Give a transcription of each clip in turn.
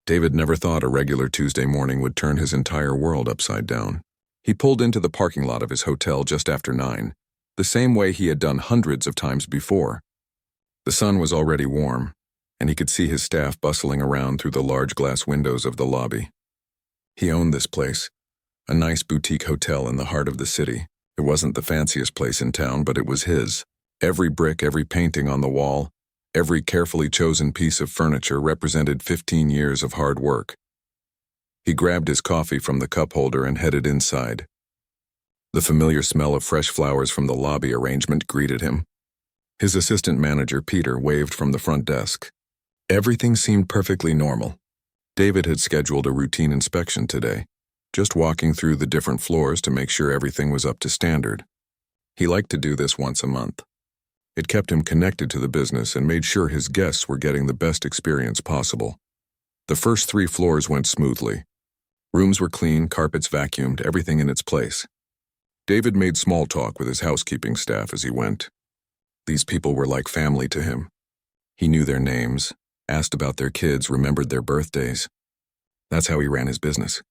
David never thought a regular Tuesday morning would turn his entire world upside down. He pulled into the parking lot of his hotel just after 9, the same way he had done hundreds of times before. The sun was already warm, and he could see his staff bustling around through the large glass windows of the lobby. He owned this place, a nice boutique hotel in the heart of the city. It wasn't the fanciest place in town, but it was his. Every brick, every painting on the wall, every carefully chosen piece of furniture represented 15 years of hard work. He grabbed his coffee from the cup holder and headed inside. The familiar smell of fresh flowers from the lobby arrangement greeted him. His assistant manager, Peter, waved from the front desk. Everything seemed perfectly normal. David had scheduled a routine inspection today, just walking through the different floors to make sure everything was up to standard. He liked to do this once a month. It kept him connected to the business and made sure his guests were getting the best experience possible. The first 3 floors went smoothly. Rooms were clean, carpets vacuumed, everything in its place. David made small talk with his housekeeping staff as he went. These people were like family to him. He knew their names, asked about their kids, remembered their birthdays. That's how he ran his business.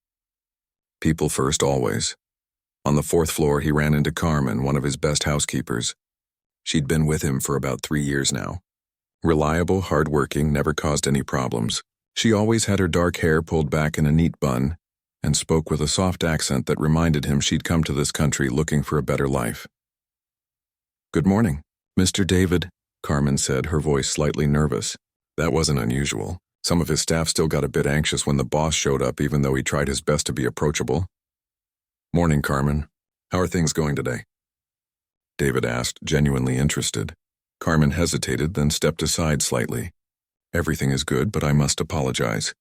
People first, always. On the 4th floor, he ran into Carmen, one of his best housekeepers. She'd been with him for about 3 years now. Reliable, hardworking, never caused any problems. She always had her dark hair pulled back in a neat bun and spoke with a soft accent that reminded him she'd come to this country looking for a better life. "Good morning, Mr. David," Carmen said, her voice slightly nervous. That wasn't unusual. Some of his staff still got a bit anxious when the boss showed up, even though he tried his best to be approachable. "Morning, Carmen. How are things going today?" David asked, genuinely interested. Carmen hesitated, then stepped aside slightly. "Everything is good, but I must apologize.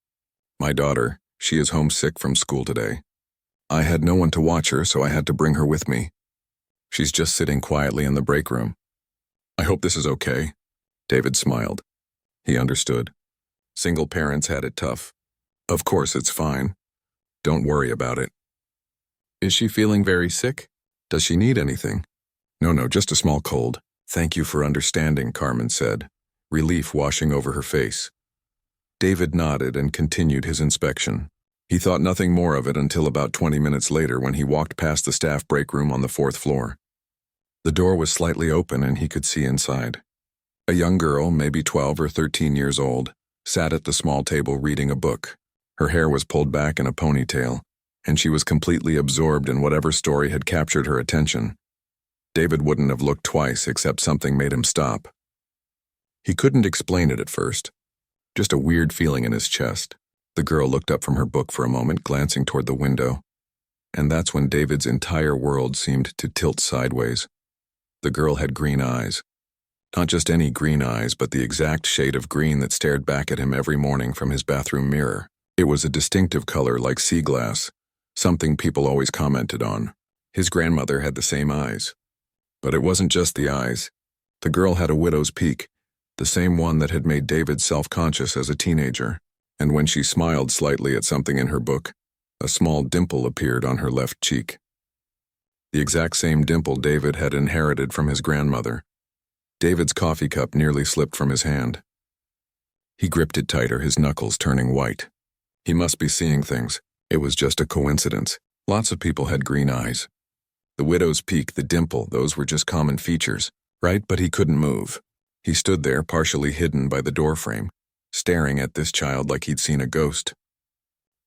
My daughter, she is homesick from school today. I had no one to watch her, so I had to bring her with me. She's just sitting quietly in the break room. I hope this is okay." David smiled. He understood. Single parents had it tough. "Of course it's fine. Don't worry about it." "Is she feeling very sick? Does she need anything?" No, just a small cold. "Thank you for understanding," Carmen said, relief washing over her face. David nodded and continued his inspection. He thought nothing more of it until about 20 minutes later when he walked past the staff break room on the 4th floor. The door was slightly open and he could see inside. A young girl, maybe 12 or 13 years old, sat at the small table reading a book. Her hair was pulled back in a ponytail, and she was completely absorbed in whatever story had captured her attention. David wouldn't have looked twice except something made him stop. He couldn't explain it at first. Just a weird feeling in his chest. The girl looked up from her book for a moment, glancing toward the window. And that's when David's entire world seemed to tilt sideways. The girl had green eyes. Not just any green eyes, but the exact shade of green that stared back at him every morning from his bathroom mirror. It was a distinctive color like sea glass, something people always commented on. His grandmother had the same eyes. But it wasn't just the eyes. The girl had a widow's peak, the same one that had made David self-conscious as a teenager. And when she smiled slightly at something in her book, a small dimple appeared on her left cheek. The exact same dimple David had inherited from his grandmother. David's coffee cup nearly slipped from his hand. He gripped it tighter, his knuckles turning white. He must be seeing things. It was just a coincidence. Lots of people had green eyes. The widow's peak, the dimple, those were just common features, right? But he couldn't move. He stood there, partially hidden by the doorframe, staring at this child like he'd seen a ghost.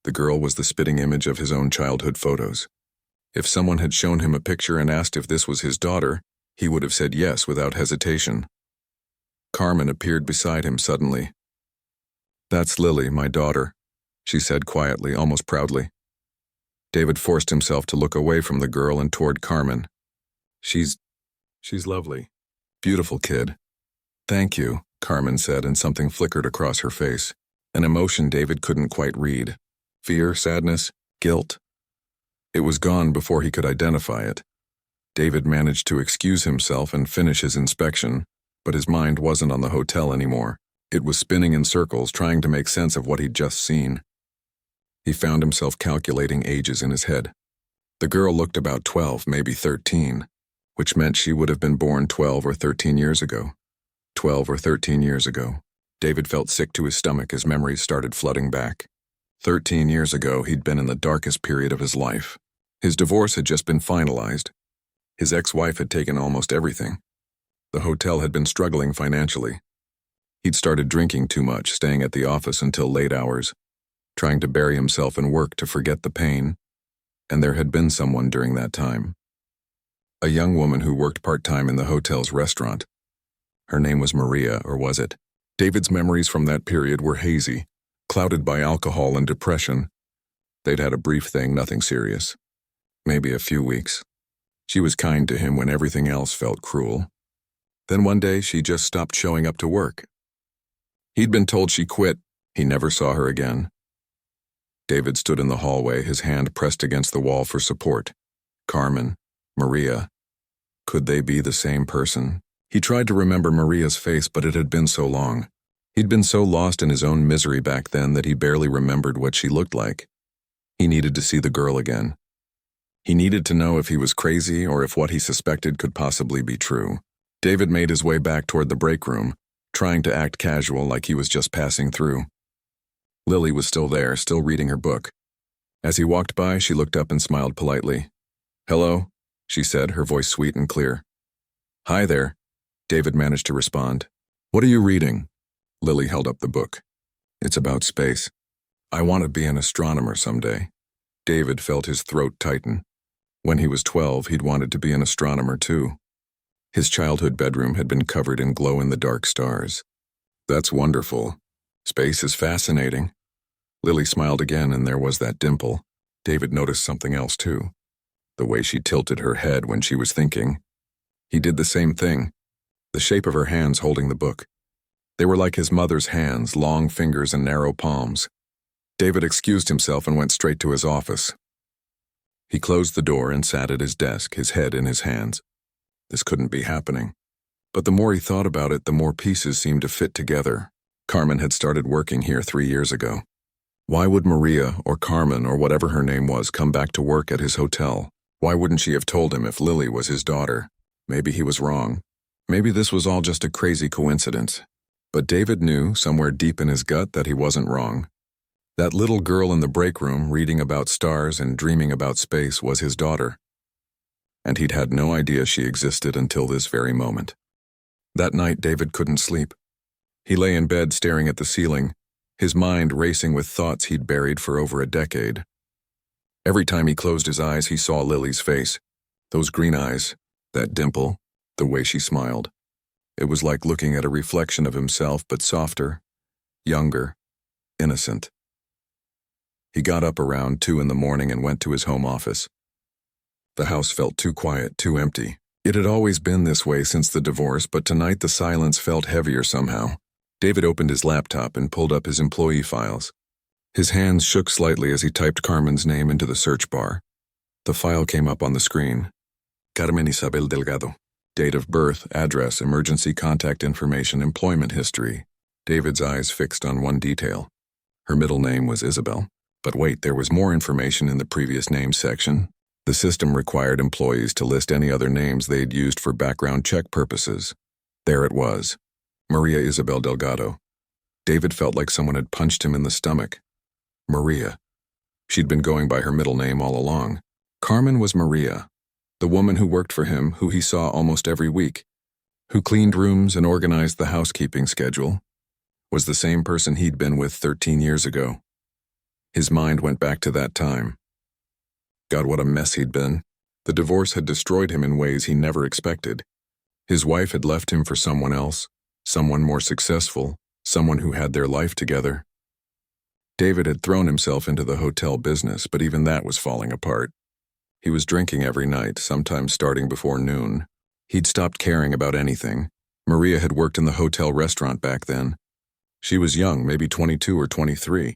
The girl was the spitting image of his own childhood photos. If someone had shown him a picture and asked if this was his daughter, he would have said yes without hesitation. Carmen appeared beside him suddenly. "That's Lily, my daughter," she said quietly, almost proudly. David forced himself to look away from the girl and toward Carmen. She's lovely. Beautiful kid." "Thank you," Carmen said, and something flickered across her face. An emotion David couldn't quite read. Fear, sadness, guilt. It was gone before he could identify it. David managed to excuse himself and finish his inspection, but his mind wasn't on the hotel anymore. It was spinning in circles, trying to make sense of what he'd just seen. He found himself calculating ages in his head. The girl looked about 12, maybe 13, which meant she would have been born 12 or 13 years ago. 12 or 13 years ago. David felt sick to his stomach as memories started flooding back. 13 years ago, he'd been in the darkest period of his life. His divorce had just been finalized. His ex-wife had taken almost everything. The hotel had been struggling financially. He'd started drinking too much, staying at the office until late hours, trying to bury himself in work to forget the pain. And there had been someone during that time. A young woman who worked part-time in the hotel's restaurant. Her name was Maria, or was it? David's memories from that period were hazy, clouded by alcohol and depression. They'd had a brief thing, nothing serious. Maybe a few weeks. She was kind to him when everything else felt cruel. Then one day, she just stopped showing up to work. He'd been told she quit. He never saw her again. David stood in the hallway, his hand pressed against the wall for support. Carmen, Maria. Could they be the same person? He tried to remember Maria's face, but it had been so long. He'd been so lost in his own misery back then that he barely remembered what she looked like. He needed to see the girl again. He needed to know if he was crazy or if what he suspected could possibly be true. David made his way back toward the break room, trying to act casual like he was just passing through. Lily was still there, still reading her book. As he walked by, she looked up and smiled politely. "Hello," she said, her voice sweet and clear. "Hi there," David managed to respond. "What are you reading?" Lily held up the book. "It's about space. I want to be an astronomer someday." David felt his throat tighten. When he was 12, he'd wanted to be an astronomer too. His childhood bedroom had been covered in glow-in-the-dark stars. "That's wonderful. Space is fascinating." Lily smiled again, and there was that dimple. David noticed something else too. The way she tilted her head when she was thinking. He did the same thing. The shape of her hands holding the book. They were like his mother's hands, long fingers and narrow palms. David excused himself and went straight to his office. He closed the door and sat at his desk, his head in his hands. This couldn't be happening. But the more he thought about it, the more pieces seemed to fit together. Carmen had started working here 3 years ago. Why would Maria, or Carmen, or whatever her name was, come back to work at his hotel? Why wouldn't she have told him if Lily was his daughter? Maybe he was wrong. Maybe this was all just a crazy coincidence. But David knew, somewhere deep in his gut, that he wasn't wrong. That little girl in the break room, reading about stars and dreaming about space, was his daughter. And he'd had no idea she existed until this very moment. That night, David couldn't sleep. He lay in bed staring at the ceiling, his mind racing with thoughts he'd buried for over a decade. Every time he closed his eyes, he saw Lily's face. Those green eyes, that dimple, the way she smiled. It was like looking at a reflection of himself, but softer, younger, innocent. He got up around 2 in the morning and went to his home office. The house felt too quiet, too empty. It had always been this way since the divorce, but tonight the silence felt heavier somehow. David opened his laptop and pulled up his employee files. His hands shook slightly as he typed Carmen's name into the search bar. The file came up on the screen. Carmen Isabel Delgado. Date of birth, address, emergency contact information, employment history. David's eyes fixed on one detail. Her middle name was Isabel. But wait, there was more information in the previous names section. The system required employees to list any other names they'd used for background check purposes. There it was. Maria Isabel Delgado. David felt like someone had punched him in the stomach. Maria. She'd been going by her middle name all along. Carmen was Maria, the woman who worked for him, who he saw almost every week, who cleaned rooms and organized the housekeeping schedule, was the same person he'd been with 13 years ago. His mind went back to that time. God, what a mess he'd been. The divorce had destroyed him in ways he never expected. His wife had left him for someone else, someone more successful, someone who had their life together. David had thrown himself into the hotel business, but even that was falling apart. He was drinking every night, sometimes starting before noon. He'd stopped caring about anything. Maria had worked in the hotel restaurant back then. She was young, maybe 22 or 23.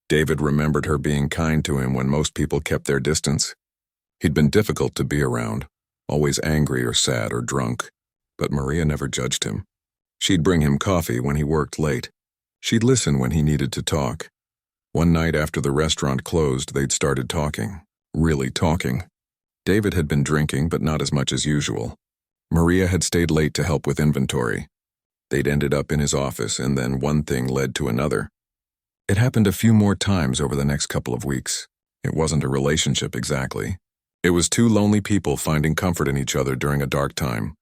David remembered her being kind to him when most people kept their distance. He'd been difficult to be around, always angry or sad or drunk, but Maria never judged him. She'd bring him coffee when he worked late. She'd listen when he needed to talk. One night after the restaurant closed, they'd started talking. Really talking. David had been drinking, but not as much as usual. Maria had stayed late to help with inventory. They'd ended up in his office, and then one thing led to another. It happened a few more times over the next couple of weeks. It wasn't a relationship exactly. It was two lonely people finding comfort in each other during a dark time.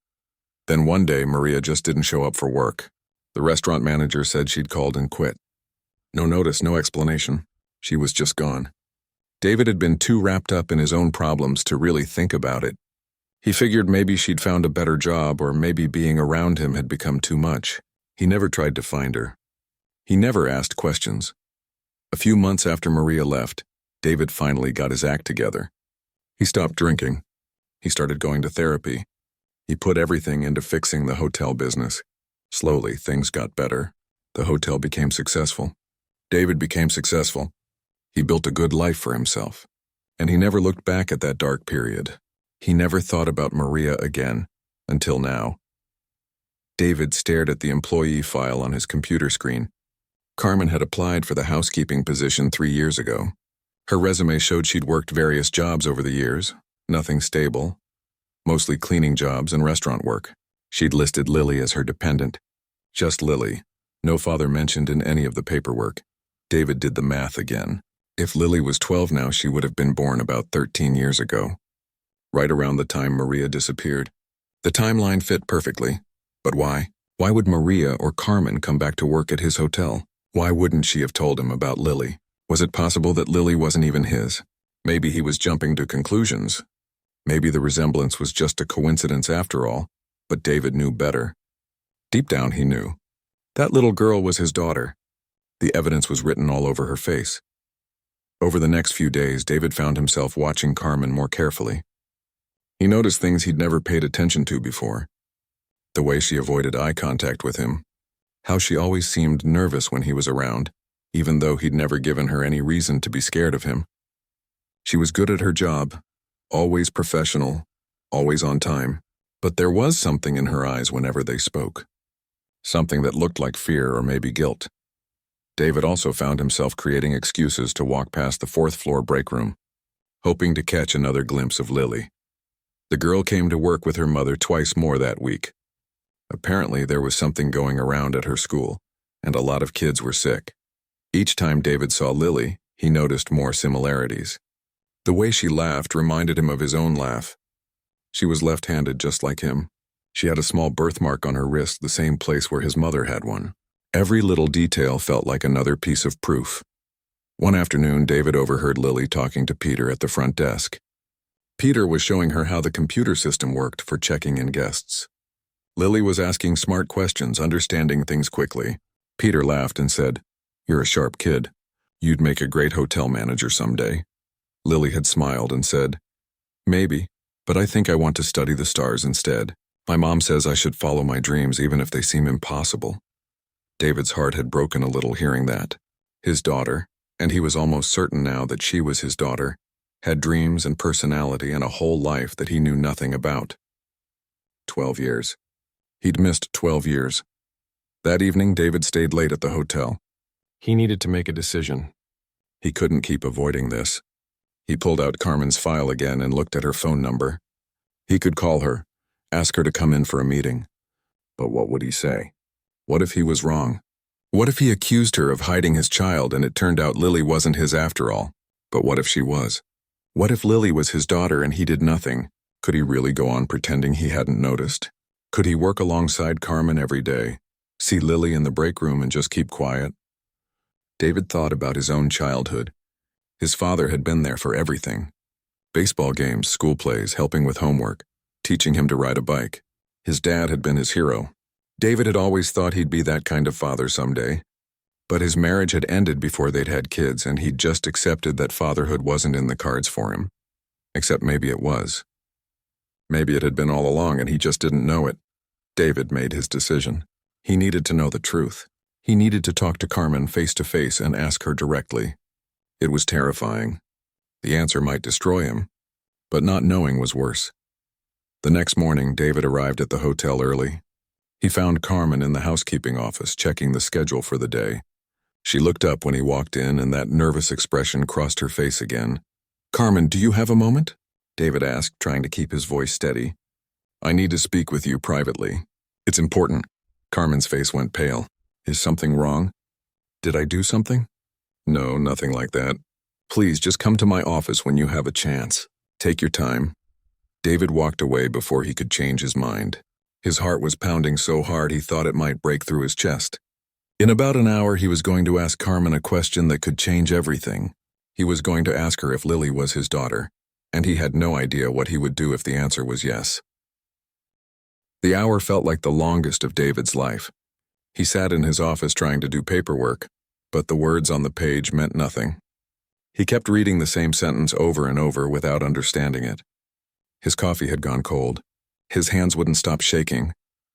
Then one day, Maria just didn't show up for work. The restaurant manager said she'd called and quit. No notice, no explanation. She was just gone. David had been too wrapped up in his own problems to really think about it. He figured maybe she'd found a better job, or maybe being around him had become too much. He never tried to find her. He never asked questions. A few months after Maria left, David finally got his act together. He stopped drinking. He started going to therapy. He put everything into fixing the hotel business. Slowly, things got better. The hotel became successful. David became successful. He built a good life for himself. And he never looked back at that dark period. He never thought about Maria again, until now. David stared at the employee file on his computer screen. Carmen had applied for the housekeeping position 3 years ago. Her resume showed she'd worked various jobs over the years, nothing stable, mostly cleaning jobs and restaurant work. She'd listed Lily as her dependent. Just Lily, no father mentioned in any of the paperwork. David did the math again. If Lily was 12 now, she would have been born about 13 years ago, right around the time Maria disappeared. The timeline fit perfectly. But why? Why would Maria or Carmen come back to work at his hotel? Why wouldn't she have told him about Lily? Was it possible that Lily wasn't even his? Maybe he was jumping to conclusions. Maybe the resemblance was just a coincidence after all, but David knew better. Deep down he knew. That little girl was his daughter. The evidence was written all over her face. Over the next few days, David found himself watching Carmen more carefully. He noticed things he'd never paid attention to before. The way she avoided eye contact with him. How she always seemed nervous when he was around, even though he'd never given her any reason to be scared of him. She was good at her job, always professional, always on time, but there was something in her eyes whenever they spoke. Something that looked like fear or maybe guilt. David also found himself creating excuses to walk past the 4th floor break room, hoping to catch another glimpse of Lily. The girl came to work with her mother twice more that week. Apparently there was something going around at her school, and a lot of kids were sick. Each time David saw Lily, he noticed more similarities. The way she laughed reminded him of his own laugh. She was left-handed just like him. She had a small birthmark on her wrist, the same place where his mother had one. Every little detail felt like another piece of proof. One afternoon, David overheard Lily talking to Peter at the front desk. Peter was showing her how the computer system worked for checking in guests. Lily was asking smart questions, understanding things quickly. Peter laughed and said, "You're a sharp kid. You'd make a great hotel manager someday." Lily had smiled and said, "Maybe, but I think I want to study the stars instead. My mom says I should follow my dreams even if they seem impossible." David's heart had broken a little hearing that. His daughter, and he was almost certain now that she was his daughter, had dreams and personality and a whole life that he knew nothing about. 12 years. He'd missed 12 years. That evening, David stayed late at the hotel. He needed to make a decision. He couldn't keep avoiding this. He pulled out Carmen's file again and looked at her phone number. He could call her, ask her to come in for a meeting. But what would he say? What if he was wrong? What if he accused her of hiding his child and it turned out Lily wasn't his after all? But what if she was? What if Lily was his daughter and he did nothing? Could he really go on pretending he hadn't noticed? Could he work alongside Carmen every day, see Lily in the break room and just keep quiet? David thought about his own childhood. His father had been there for everything. Baseball games, school plays, helping with homework, teaching him to ride a bike. His dad had been his hero. David had always thought he'd be that kind of father someday. But his marriage had ended before they'd had kids, and he'd just accepted that fatherhood wasn't in the cards for him. Except maybe it was. Maybe it had been all along and he just didn't know it. David made his decision. He needed to know the truth. He needed to talk to Carmen face to face and ask her directly. It was terrifying. The answer might destroy him, but not knowing was worse. The next morning, David arrived at the hotel early. He found Carmen in the housekeeping office checking the schedule for the day. She looked up when he walked in and that nervous expression crossed her face again. "Carmen, do you have a moment?" David asked, trying to keep his voice steady. "I need to speak with you privately. It's important." Carmen's face went pale. "Is something wrong? Did I do something?" No, nothing like that. Please, just come to my office when you have a chance. Take your time. David walked away before he could change his mind. His heart was pounding so hard he thought it might break through his chest. In about an hour, he was going to ask Carmen a question that could change everything. He was going to ask her if Lily was his daughter, and he had no idea what he would do if the answer was yes. The hour felt like the longest of David's life. He sat in his office trying to do paperwork, but the words on the page meant nothing. He kept reading the same sentence over and over without understanding it. His coffee had gone cold. His hands wouldn't stop shaking.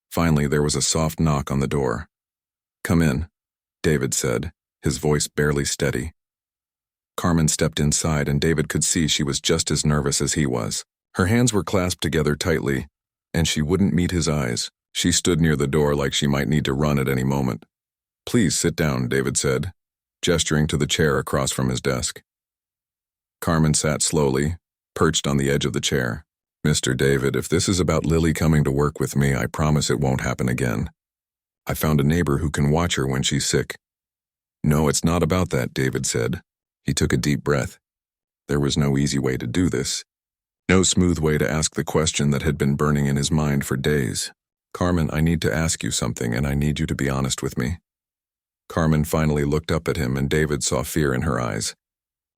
Finally, there was a soft knock on the door. "Come in," David said, his voice barely steady. Carmen stepped inside, and David could see she was just as nervous as he was. Her hands were clasped together tightly, and she wouldn't meet his eyes. She stood near the door like she might need to run at any moment. "Please sit down," David said, gesturing to the chair across from his desk. Carmen sat slowly, perched on the edge of the chair. "Mr. David, if this is about Lily coming to work with me, I promise it won't happen again. I found a neighbor who can watch her when she's sick." "No, it's not about that," David said. He took a deep breath. There was no easy way to do this. No smooth way to ask the question that had been burning in his mind for days. "Carmen, I need to ask you something, and I need you to be honest with me." Carmen finally looked up at him, and David saw fear in her eyes.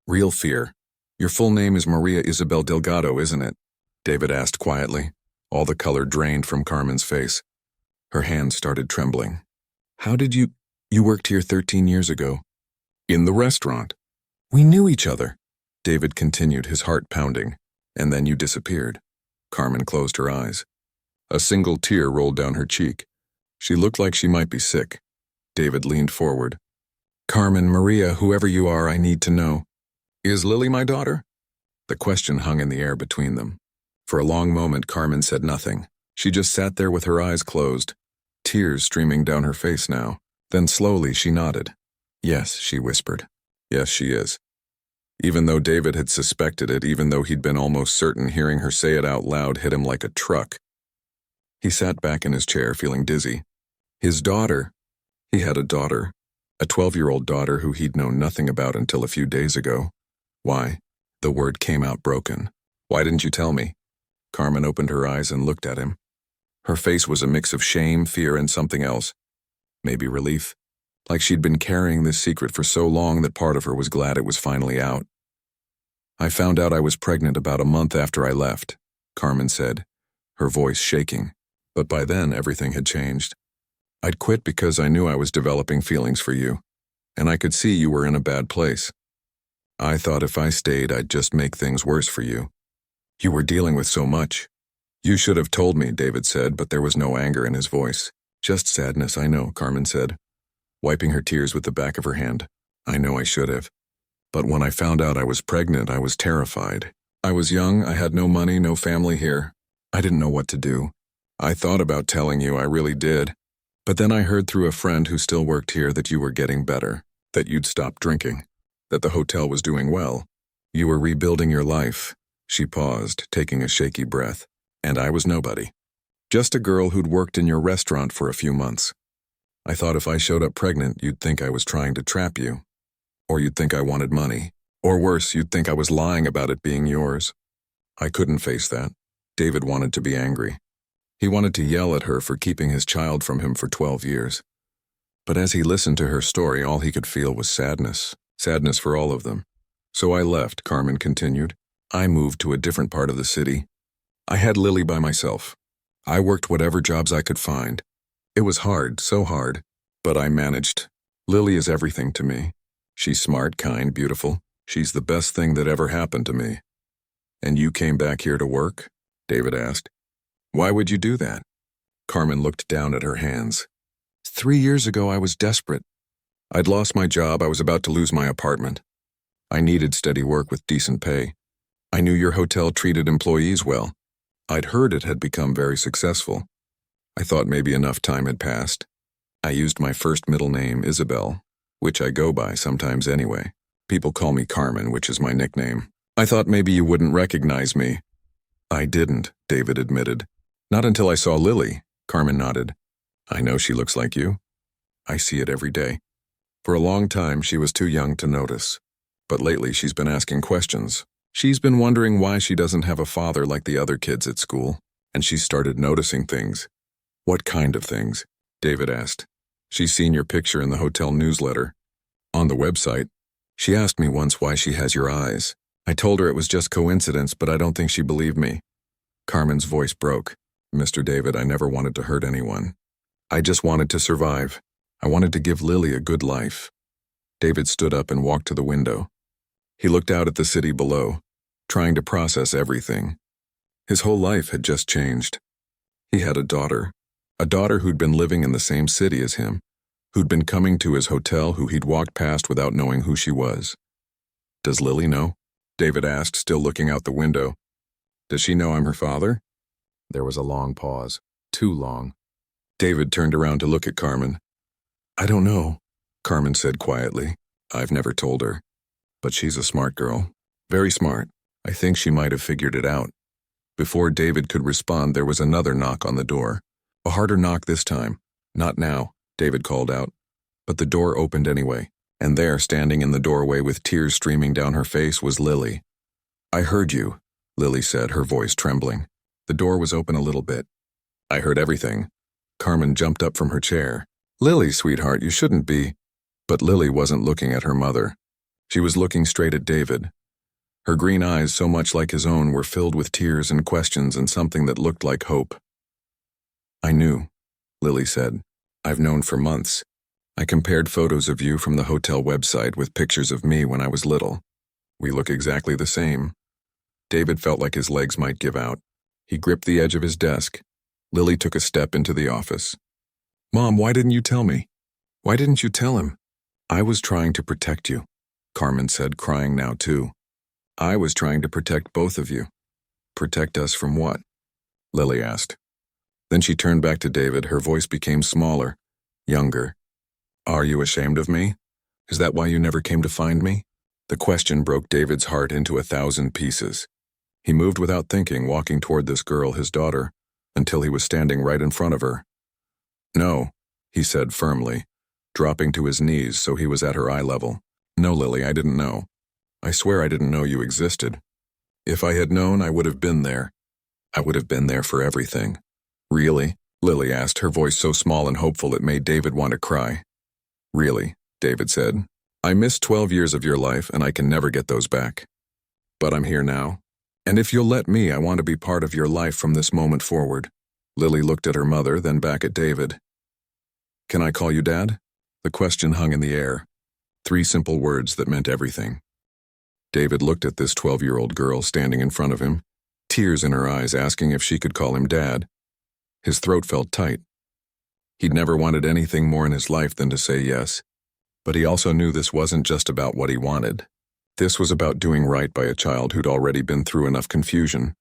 Real fear. "Your full name is Maria Isabel Delgado, isn't it?" David asked quietly. All the color drained from Carmen's face. Her hands started trembling. "How did you worked here 13 years ago?" "In the restaurant. We knew each other," David continued, his heart pounding. "And then you disappeared." Carmen closed her eyes. A single tear rolled down her cheek. She looked like she might be sick. David leaned forward. "Carmen, Maria, whoever you are, I need to know. Is Lily my daughter?" The question hung in the air between them. For a long moment, Carmen said nothing. She just sat there with her eyes closed, tears streaming down her face now. Then slowly she nodded. "Yes," she whispered. "Yes, she is." Even though David had suspected it, even though he'd been almost certain, hearing her say it out loud hit him like a truck. He sat back in his chair, feeling dizzy. His daughter. He had a daughter. A 12-year-old daughter who he'd known nothing about until a few days ago. Why? The word came out broken. "Why didn't you tell me?" Carmen opened her eyes and looked at him. Her face was a mix of shame, fear, and something else. Maybe relief. Like she'd been carrying this secret for so long that part of her was glad it was finally out. "I found out I was pregnant about a month after I left," Carmen said, her voice shaking. "But by then, everything had changed. I'd quit because I knew I was developing feelings for you, and I could see you were in a bad place. I thought if I stayed, I'd just make things worse for you. You were dealing with so much." "You should have told me," David said, but there was no anger in his voice. "Just sadness, I know," Carmen said, wiping her tears with the back of her hand. "I know I should have. But when I found out I was pregnant, I was terrified. I was young, I had no money, no family here. I didn't know what to do. I thought about telling you, I really did. But then I heard through a friend who still worked here that you were getting better, that you'd stopped drinking, that the hotel was doing well. You were rebuilding your life." She paused, taking a shaky breath. "And I was nobody. Just a girl who'd worked in your restaurant for a few months. I thought if I showed up pregnant, you'd think I was trying to trap you. Or you'd think I wanted money. Or worse, you'd think I was lying about it being yours." I couldn't face that. David wanted to be angry. He wanted to yell at her for keeping his child from him for 12 years. But as he listened to her story, all he could feel was sadness. Sadness for all of them. "So I left," Carmen continued. "I moved to a different part of the city. I had Lily by myself. I worked whatever jobs I could find. It was hard, so hard, but I managed. Lily is everything to me. She's smart, kind, beautiful. She's the best thing that ever happened to me." "And you came back here to work?" David asked. "Why would you do that?" Carmen looked down at her hands. 3 years ago, I was desperate. I'd lost my job, I was about to lose my apartment. I needed steady work with decent pay. I knew your hotel treated employees well. I'd heard it had become very successful. I thought maybe enough time had passed. I used my first middle name, Isabel, which I go by sometimes anyway. People call me Carmen, which is my nickname. I thought maybe you wouldn't recognize me." "I didn't," David admitted. "Not until I saw Lily," Carmen nodded. "I know she looks like you. I see it every day." For a long time, she was too young to notice. But lately, she's been asking questions. She's been wondering why she doesn't have a father like the other kids at school, and she's started noticing things. What kind of things? David asked. She's seen your picture in the hotel newsletter. On the website. She asked me once why she has your eyes. I told her it was just coincidence, but I don't think she believed me. Carmen's voice broke. Mr. David, I never wanted to hurt anyone. I just wanted to survive. I wanted to give Lily a good life. David stood up and walked to the window. He looked out at the city below, trying to process everything. His whole life had just changed. He had a daughter who'd been living in the same city as him, who'd been coming to his hotel, who he'd walked past without knowing who she was. Does Lily know? David asked, still looking out the window. Does she know I'm her father? There was a long pause. Too long. David turned around to look at Carmen. I don't know, Carmen said quietly. I've never told her. But she's a smart girl. Very smart. I think she might have figured it out. Before David could respond, there was another knock on the door. A harder knock this time. Not now, David called out. But the door opened anyway, and there, standing in the doorway with tears streaming down her face, was Lily. I heard you, Lily said, her voice trembling. The door was open a little bit. I heard everything. Carmen jumped up from her chair. Lily, sweetheart, you shouldn't be. But Lily wasn't looking at her mother. She was looking straight at David. Her green eyes, so much like his own, were filled with tears and questions and something that looked like hope. I knew, Lily said. I've known for months. I compared photos of you from the hotel website with pictures of me when I was little. We look exactly the same. David felt like his legs might give out. He gripped the edge of his desk. Lily took a step into the office. Mom, why didn't you tell me? Why didn't you tell him? I was trying to protect you, Carmen said, crying now too. I was trying to protect both of you. Protect us from what? Lily asked. Then she turned back to David. Her voice became smaller, younger. Are you ashamed of me? Is that why you never came to find me? The question broke David's heart into 1,000 pieces. He moved without thinking, walking toward this girl, his daughter, until he was standing right in front of her. No, he said firmly, dropping to his knees so he was at her eye level. No, Lily, I didn't know. I swear I didn't know you existed. If I had known, I would have been there. I would have been there for everything. Really? Lily asked, her voice so small and hopeful it made David want to cry. Really, David said. I missed 12 years of your life and I can never get those back. But I'm here now. And if you'll let me, I want to be part of your life from this moment forward. Lily looked at her mother, then back at David. Can I call you Dad? The question hung in the air. 3 simple words that meant everything. David looked at this 12-year-old girl standing in front of him, tears in her eyes, asking if she could call him Dad. His throat felt tight. He'd never wanted anything more in his life than to say yes. But he also knew this wasn't just about what he wanted. This was about doing right by a child who'd already been through enough confusion.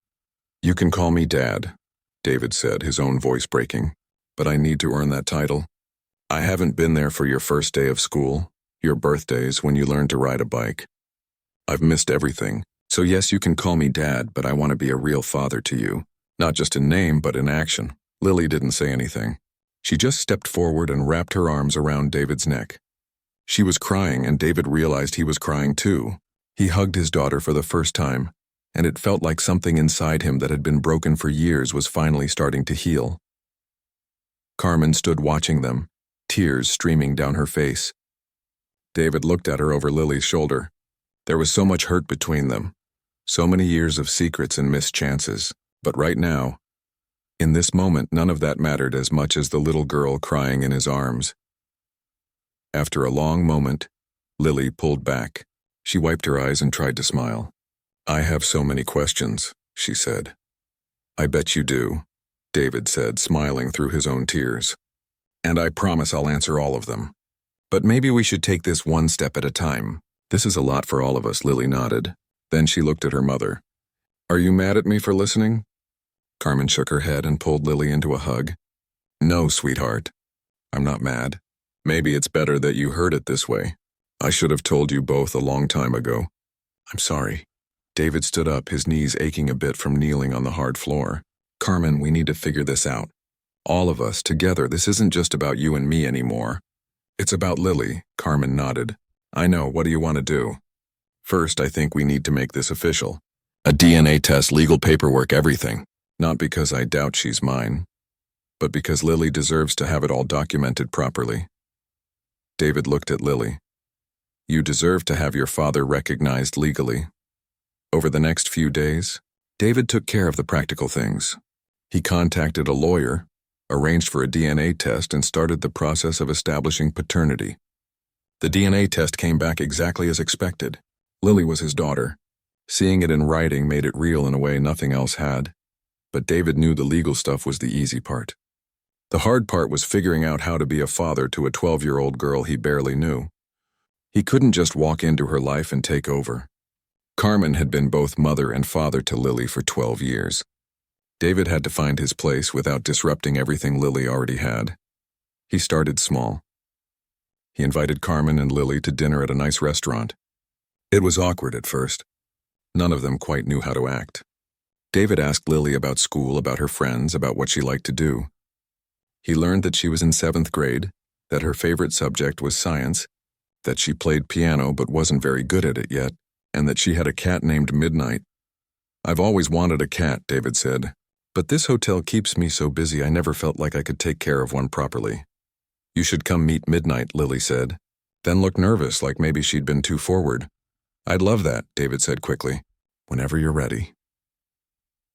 You can call me Dad, David said, his own voice breaking. But I need to earn that title. I haven't been there for your first day of school, your birthdays, when you learned to ride a bike. I've missed everything. So yes, you can call me Dad, but I want to be a real father to you. Not just in name, but in action. Lily didn't say anything. She just stepped forward and wrapped her arms around David's neck. She was crying, and David realized he was crying too. He hugged his daughter for the first time, and it felt like something inside him that had been broken for years was finally starting to heal. Carmen stood watching them, tears streaming down her face. David looked at her over Lily's shoulder. There was so much hurt between them, so many years of secrets and missed chances. But right now, in this moment, none of that mattered as much as the little girl crying in his arms. After a long moment, Lily pulled back. She wiped her eyes and tried to smile. I have so many questions, she said. I bet you do, David said, smiling through his own tears. And I promise I'll answer all of them. But maybe we should take this one step at a time. This is a lot for all of us, Lily nodded. Then she looked at her mother. Are you mad at me for listening? Carmen shook her head and pulled Lily into a hug. No, sweetheart. I'm not mad. Maybe it's better that you heard it this way. I should have told you both a long time ago. I'm sorry. David stood up, his knees aching a bit from kneeling on the hard floor. Carmen, we need to figure this out. All of us, together. This isn't just about you and me anymore. It's about Lily, Carmen nodded. I know, what do you want to do? First, I think we need to make this official. A DNA test, legal paperwork, everything. Not because I doubt she's mine, but because Lily deserves to have it all documented properly. David looked at Lily. You deserve to have your father recognized legally. Over the next few days, David took care of the practical things. He contacted a lawyer, arranged for a DNA test, and started the process of establishing paternity. The DNA test came back exactly as expected. Lily was his daughter. Seeing it in writing made it real in a way nothing else had. But David knew the legal stuff was the easy part. The hard part was figuring out how to be a father to a 12-year-old girl he barely knew. He couldn't just walk into her life and take over. Carmen had been both mother and father to Lily for 12 years. David had to find his place without disrupting everything Lily already had. He started small. He invited Carmen and Lily to dinner at a nice restaurant. It was awkward at first. None of them quite knew how to act. David asked Lily about school, about her friends, about what she liked to do. He learned that she was in 7th grade, that her favorite subject was science, that she played piano but wasn't very good at it yet, and that she had a cat named Midnight. I've always wanted a cat, David said, but this hotel keeps me so busy I never felt like I could take care of one properly. You should come meet Midnight, Lily said, then looked nervous like maybe she'd been too forward. I'd love that, David said quickly. Whenever you're ready.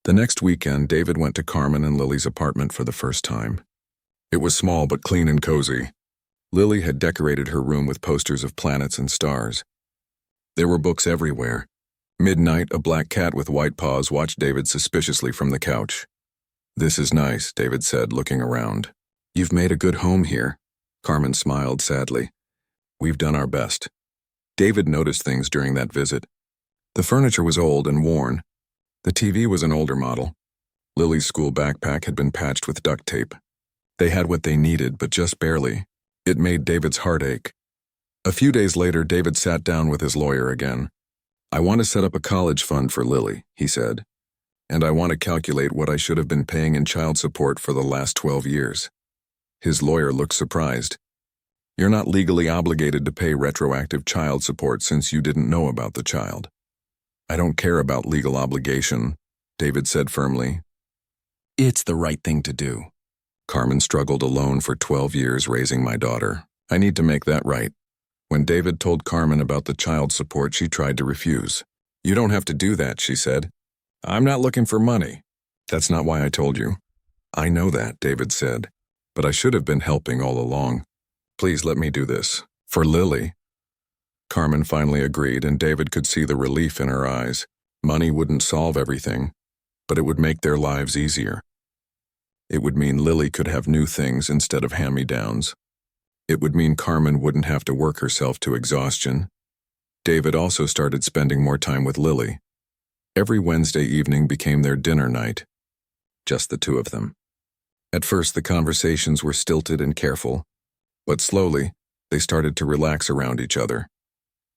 The next weekend, David went to Carmen and Lily's apartment for the first time. It was small but clean and cozy. Lily had decorated her room with posters of planets and stars. There were books everywhere. Midnight, a black cat with white paws, watched David suspiciously from the couch. This is nice, David said, looking around. You've made a good home here. Carmen smiled sadly. We've done our best. David noticed things during that visit. The furniture was old and worn. The TV was an older model. Lily's school backpack had been patched with duct tape. They had what they needed, but just barely. It made David's heart ache. A few days later, David sat down with his lawyer again. I want to set up a college fund for Lily, he said, and I want to calculate what I should have been paying in child support for the last 12 years. His lawyer looked surprised. You're not legally obligated to pay retroactive child support since you didn't know about the child. I don't care about legal obligation, David said firmly. It's the right thing to do. Carmen struggled alone for 12 years raising my daughter. I need to make that right. When David told Carmen about the child support, she tried to refuse. You don't have to do that, she said. I'm not looking for money. That's not why I told you. I know that, David said, but I should have been helping all along. Please let me do this. For Lily. Carmen finally agreed, and David could see the relief in her eyes. Money wouldn't solve everything, but it would make their lives easier. It would mean Lily could have new things instead of hand-me-downs. It would mean Carmen wouldn't have to work herself to exhaustion. David also started spending more time with Lily. Every Wednesday evening became their dinner night. Just the two of them. At first, the conversations were stilted and careful, but slowly, they started to relax around each other.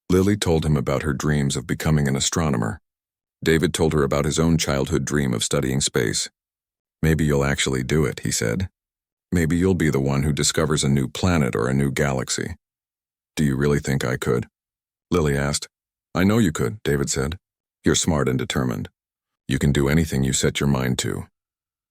Lily told him about her dreams of becoming an astronomer. David told her about his own childhood dream of studying space. Maybe you'll actually do it, he said. Maybe you'll be the one who discovers a new planet or a new galaxy. Do you really think I could? Lily asked. I know you could, David said. You're smart and determined. You can do anything you set your mind to.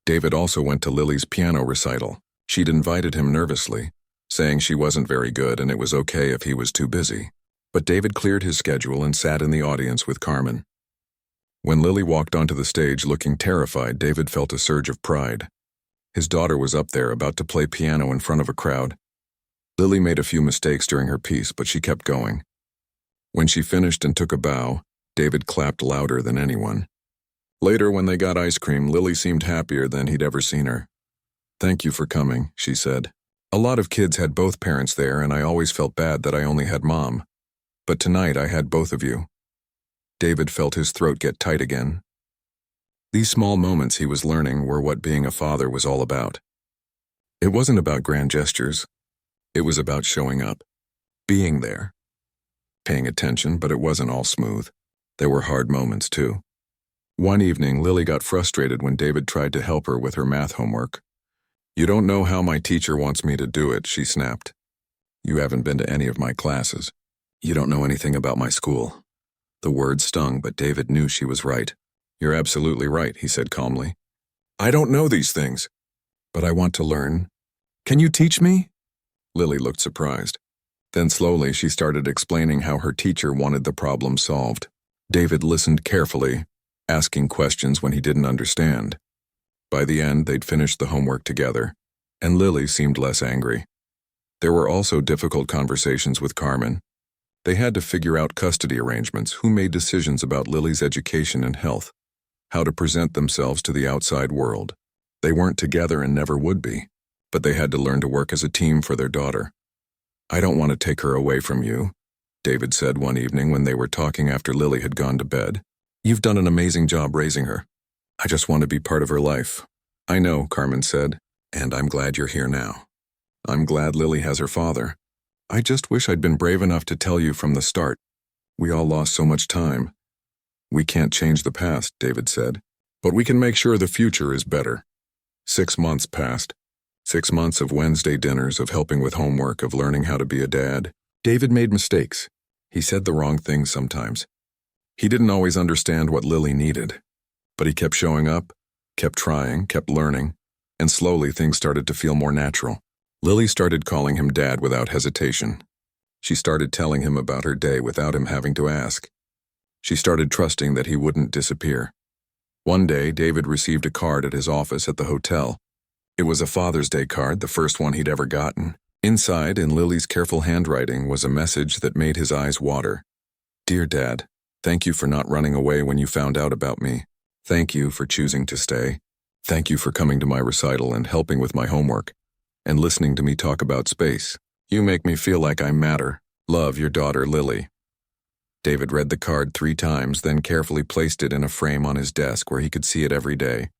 David also went to Lily's piano recital. She'd invited him nervously, saying she wasn't very good and it was okay if he was too busy. But David cleared his schedule and sat in the audience with Carmen. When Lily walked onto the stage looking terrified, David felt a surge of pride. His daughter was up there about to play piano in front of a crowd. Lily made a few mistakes during her piece, but she kept going. When she finished and took a bow, David clapped louder than anyone. Later, when they got ice cream, Lily seemed happier than he'd ever seen her. Thank you for coming, she said. A lot of kids had both parents there, and I always felt bad that I only had Mom. But tonight I had both of you. David felt his throat get tight again. These small moments he was learning were what being a father was all about. It wasn't about grand gestures. It was about showing up, being there, paying attention, but it wasn't all smooth. There were hard moments, too. One evening, Lily got frustrated when David tried to help her with her math homework. You don't know how my teacher wants me to do it, she snapped. You haven't been to any of my classes. You don't know anything about my school." The words stung, but David knew she was right. "You're absolutely right," he said calmly. "I don't know these things, but I want to learn. Can you teach me?" Lily looked surprised. Then slowly she started explaining how her teacher wanted the problem solved. David listened carefully, asking questions when he didn't understand. By the end, they'd finished the homework together, and Lily seemed less angry. There were also difficult conversations with Carmen. They had to figure out custody arrangements, who made decisions about Lily's education and health, how to present themselves to the outside world. They weren't together and never would be, but they had to learn to work as a team for their daughter. "I don't want to take her away from you," David said one evening when they were talking after Lily had gone to bed. "You've done an amazing job raising her. I just want to be part of her life." "I know," Carmen said, "and I'm glad you're here now. I'm glad Lily has her father. I just wish I'd been brave enough to tell you from the start. We all lost so much time." "We can't change the past," David said, "but we can make sure the future is better." 6 months passed. 6 months of Wednesday dinners, of helping with homework, of learning how to be a dad. David made mistakes. He said the wrong things sometimes. He didn't always understand what Lily needed, but he kept showing up, kept trying, kept learning, and slowly things started to feel more natural. Lily started calling him Dad without hesitation. She started telling him about her day without him having to ask. She started trusting that he wouldn't disappear. One day, David received a card at his office at the hotel. It was a Father's Day card, the first one he'd ever gotten. Inside, in Lily's careful handwriting, was a message that made his eyes water. "Dear Dad, thank you for not running away when you found out about me. Thank you for choosing to stay. Thank you for coming to my recital and helping with my homework, and listening to me talk about space. You make me feel like I matter. Love, your daughter, Lily." David read the card 3 times, then carefully placed it in a frame on his desk where he could see it every day.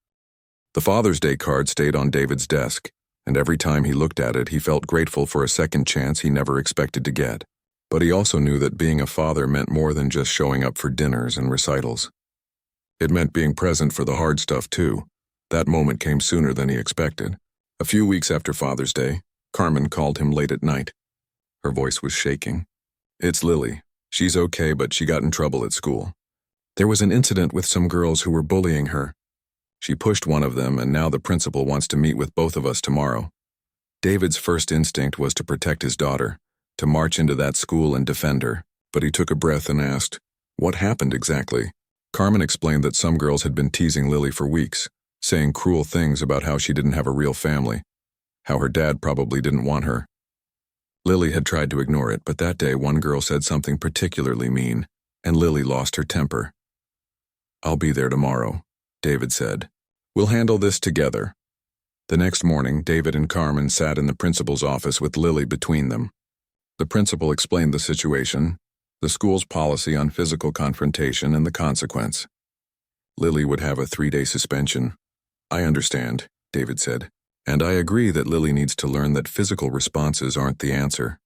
The Father's Day card stayed on David's desk, and every time he looked at it, he felt grateful for a second chance he never expected to get. But he also knew that being a father meant more than just showing up for dinners and recitals. It meant being present for the hard stuff, too. That moment came sooner than he expected. A few weeks after Father's Day, Carmen called him late at night. Her voice was shaking. "It's Lily. She's okay, but she got in trouble at school. There was an incident with some girls who were bullying her. She pushed one of them, and now the principal wants to meet with both of us tomorrow." David's first instinct was to protect his daughter, to march into that school and defend her, but he took a breath and asked, "What happened exactly?" Carmen explained that some girls had been teasing Lily for weeks, saying cruel things about how she didn't have a real family, how her dad probably didn't want her. Lily had tried to ignore it, but that day one girl said something particularly mean, and Lily lost her temper. "I'll be there tomorrow," David said. "We'll handle this together." The next morning, David and Carmen sat in the principal's office with Lily between them. The principal explained the situation, the school's policy on physical confrontation, and the consequence. Lily would have a 3-day suspension. "I understand," David said, "and I agree that Lily needs to learn that physical responses aren't the answer.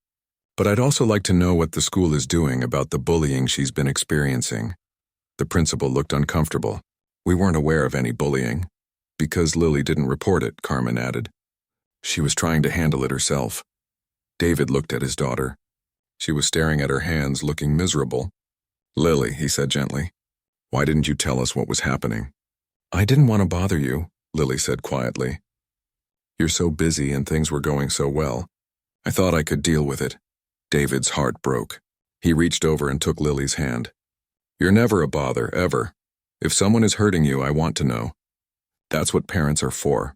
But I'd also like to know what the school is doing about the bullying she's been experiencing." The principal looked uncomfortable. "We weren't aware of any bullying." "Because Lily didn't report it," Carmen added. "She was trying to handle it herself." David looked at his daughter. She was staring at her hands, looking miserable. "Lily," he said gently, "why didn't you tell us what was happening?" "I didn't want to bother you," Lily said quietly. "You're so busy and things were going so well. I thought I could deal with it." David's heart broke. He reached over and took Lily's hand. "You're never a bother, ever. If someone is hurting you, I want to know. That's what parents are for."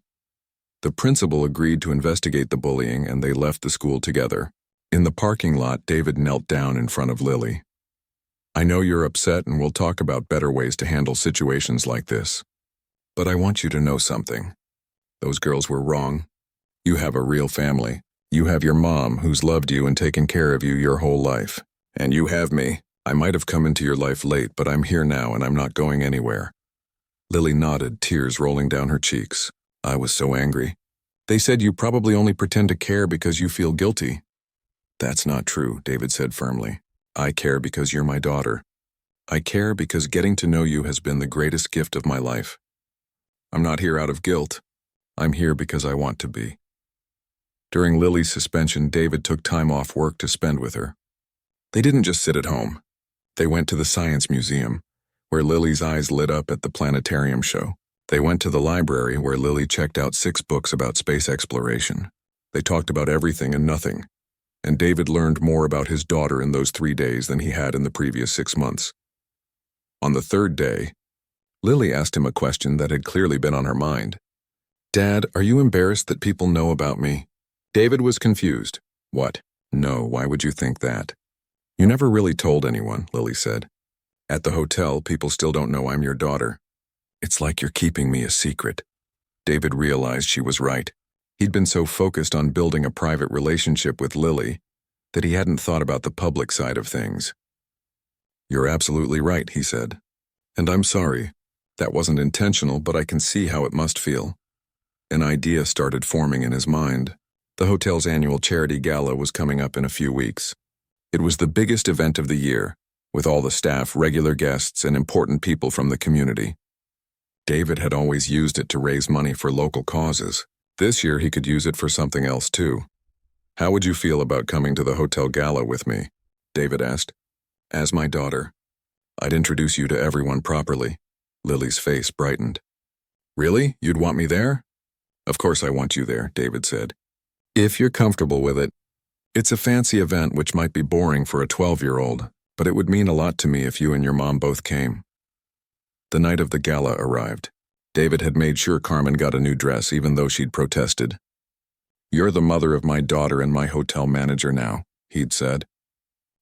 The principal agreed to investigate the bullying, and they left the school together. In the parking lot, David knelt down in front of Lily. "I know you're upset, and we'll talk about better ways to handle situations like this. But I want you to know something. Those girls were wrong. You have a real family. You have your mom, who's loved you and taken care of you your whole life. And you have me. I might have come into your life late, but I'm here now and I'm not going anywhere." Lily nodded, tears rolling down her cheeks. "I was so angry. They said you probably only pretend to care because you feel guilty." "That's not true," David said firmly. "I care because you're my daughter. I care because getting to know you has been the greatest gift of my life. I'm not here out of guilt. I'm here because I want to be." During Lily's suspension, David took time off work to spend with her. They didn't just sit at home. They went to the Science Museum, where Lily's eyes lit up at the planetarium show. They went to the library, where Lily checked out 6 books about space exploration. They talked about everything and nothing, and David learned more about his daughter in those 3 days than he had in the previous 6 months. On the 3rd day, Lily asked him a question that had clearly been on her mind. "Dad, are you embarrassed that people know about me?" David was confused. "What? No, why would you think that?" "You never really told anyone," Lily said. "At the hotel, people still don't know I'm your daughter. It's like you're keeping me a secret." David realized she was right. He'd been so focused on building a private relationship with Lily that he hadn't thought about the public side of things. "You're absolutely right," he said. "And I'm sorry. That wasn't intentional, but I can see how it must feel." An idea started forming in his mind. The hotel's annual charity gala was coming up in a few weeks. It was the biggest event of the year, with all the staff, regular guests, and important people from the community. David had always used it to raise money for local causes. This year he could use it for something else too. "How would you feel about coming to the hotel gala with me?" David asked. "As my daughter. I'd introduce you to everyone properly." Lily's face brightened. "Really? You'd want me there?" "Of course I want you there," David said. "If you're comfortable with it. It's a fancy event which might be boring for a 12-year-old, but it would mean a lot to me if you and your mom both came." The night of the gala arrived. David had made sure Carmen got a new dress even though she'd protested. "You're the mother of my daughter and my hotel manager now," he'd said.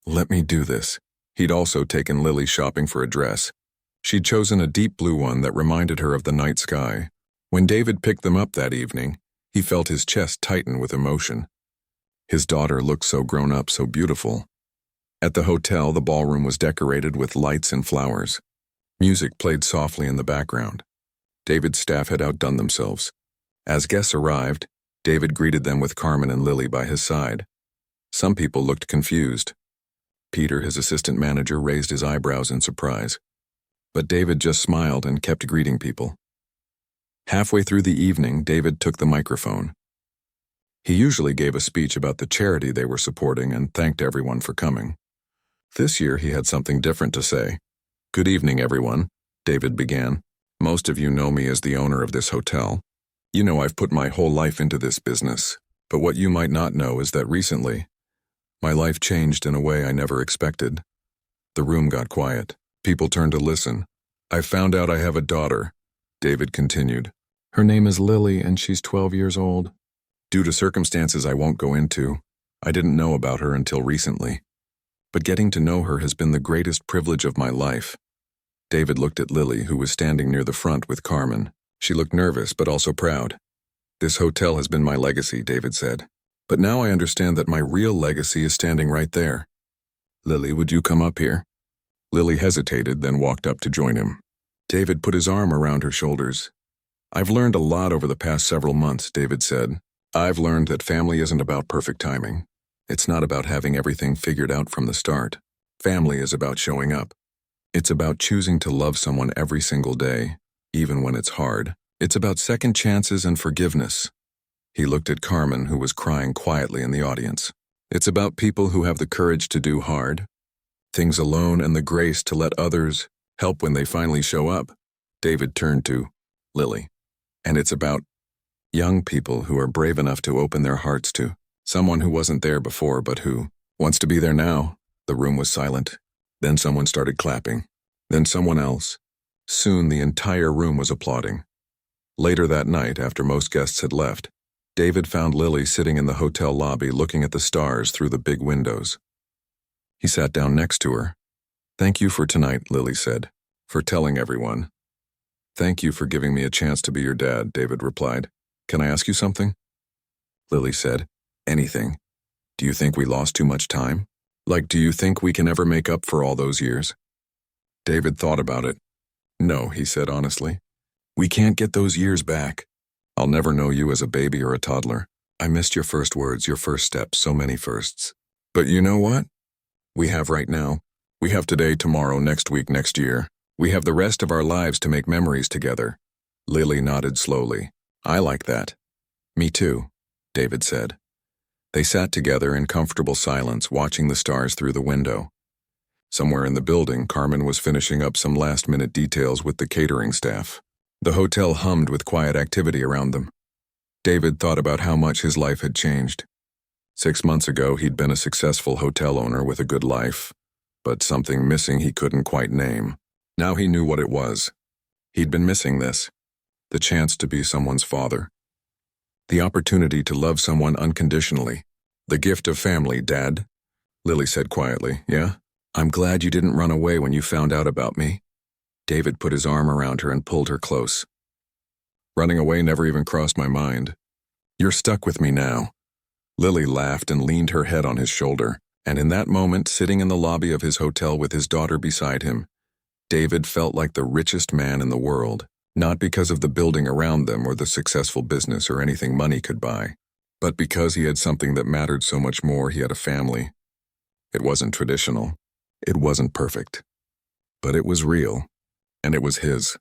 "Let me do this." He'd also taken Lily shopping for a dress. She'd chosen a deep blue one that reminded her of the night sky. When David picked them up that evening, he felt his chest tighten with emotion. His daughter looked so grown up, so beautiful. At the hotel, the ballroom was decorated with lights and flowers. Music played softly in the background. David's staff had outdone themselves. As guests arrived, David greeted them with Carmen and Lily by his side. Some people looked confused. Peter, his assistant manager, raised his eyebrows in surprise. But David just smiled and kept greeting people. Halfway through the evening, David took the microphone. He usually gave a speech about the charity they were supporting and thanked everyone for coming. This year he had something different to say. "Good evening, everyone," David began. "Most of you know me as the owner of this hotel. You know I've put my whole life into this business, but what you might not know is that recently, my life changed in a way I never expected." The room got quiet. People turned to listen. "I found out I have a daughter," David continued. "Her name is Lily and she's 12 years old. Due to circumstances I won't go into, I didn't know about her until recently. But getting to know her has been the greatest privilege of my life." David looked at Lily, who was standing near the front with Carmen. She looked nervous but also proud. "This hotel has been my legacy," David said. "But now I understand that my real legacy is standing right there. Lily, would you come up here?" Lily hesitated, then walked up to join him. David put his arm around her shoulders. "I've learned a lot over the past several months," David said. "I've learned that family isn't about perfect timing. It's not about having everything figured out from the start. Family is about showing up. It's about choosing to love someone every single day, even when it's hard. It's about second chances and forgiveness." He looked at Carmen, who was crying quietly in the audience. "It's about people who have the courage to do hard things alone and the grace to let others help when they finally show up." David turned to Lily. "And it's about young people who are brave enough to open their hearts to someone who wasn't there before but who wants to be there now." The room was silent. Then someone started clapping. Then someone else. Soon the entire room was applauding. Later that night, after most guests had left, David found Lily sitting in the hotel lobby looking at the stars through the big windows. He sat down next to her. "Thank you for tonight," Lily said, "for telling everyone." "Thank you for giving me a chance to be your dad," David replied. "Can I ask you something?" Lily said, "Anything. Do you think we lost too much time? Like, do you think we can ever make up for all those years?" David thought about it. "No," he said honestly. "We can't get those years back. I'll never know you as a baby or a toddler. I missed your first words, your first steps, so many firsts. But you know what? We have right now. We have today, tomorrow, next week, next year. We have the rest of our lives to make memories together." Lily nodded slowly. "I like that." "Me too," David said. They sat together in comfortable silence, watching the stars through the window. Somewhere in the building, Carmen was finishing up some last-minute details with the catering staff. The hotel hummed with quiet activity around them. David thought about how much his life had changed. 6 months ago, he'd been a successful hotel owner with a good life, but something missing he couldn't quite name. Now he knew what it was. He'd been missing this, the chance to be someone's father. The opportunity to love someone unconditionally. The gift of family, Dad, Lily said quietly. Yeah? I'm glad you didn't run away when you found out about me. David put his arm around her and pulled her close. Running away never even crossed my mind. You're stuck with me now. Lily laughed and leaned her head on his shoulder, and in that moment, sitting in the lobby of his hotel with his daughter beside him, David felt like the richest man in the world, not because of the building around them or the successful business or anything money could buy, but because he had something that mattered so much more. He had a family. It wasn't traditional. It wasn't perfect. But it was real, and it was his.